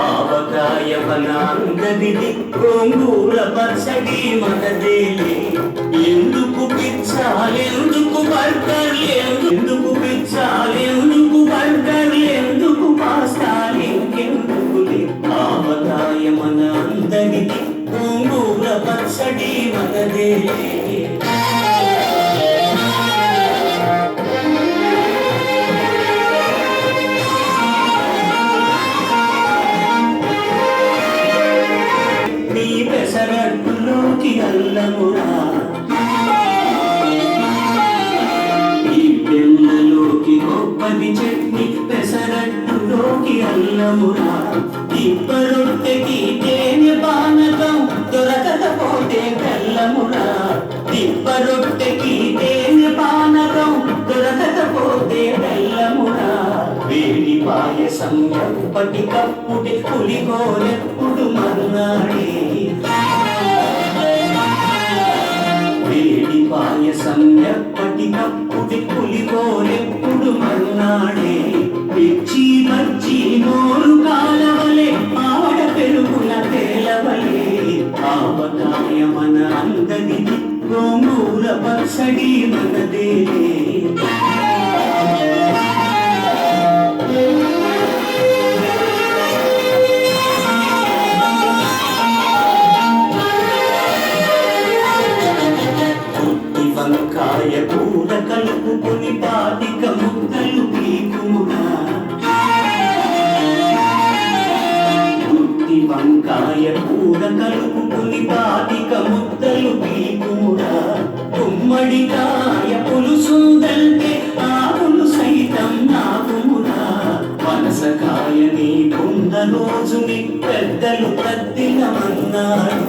ఆవకాయ వనాంగదిది గోంగూర పచ్చడి మనదేలే ఎందుకు పిచ్చాలెందుకు బర్గర్లు ఎందుకు పిచ్చాలెందుకు బర్గర్లు ఎందుకు పాస్తాలెందుకులే ఆవకాయ మన అందరిది గోంగూర పచ్చడి మనదేలే పెసరట్టులోకి అల్లమురా ఈ పెళ్ళలోకి గొప్పది చట్నీ పెసరట్టులోకి అల్లమురా ఇప్ప రొట్టెకి తేనె పానకం దొరకకపోతే బెల్లమురా ఇప్ప రొట్టెకి తేనె పానకం దొరకకపోతే బెల్లమురా వేడి పాయసం ఎప్పటికప్పుడే పులిగోరెప్పుడు మన్నాడే వేడి పాయసం ఎప్పటికప్పుడే పులిగోరెప్పుడు మన్నాడే పిచ్చి మచ్చి నోరు కాలవలే ఆడ పెరుగుల తేలవలే ఆవకాయ మన అందరిది గోంగూర పచ్చడి మనదేలే వంకాయ కూర కలుపుకొని పాతిక ముద్దలు పీకుమురా గుత్తి వంకాయ కూర కలుపుకొని పాతిక ముద్దలు పీకుమురా గుమ్మడికాయ పులుసుందంటే ఆకులు సైతం నాకుమురా పనసకాయని కొంద రోజుని పెద్దలు ప్రతినమన్నారు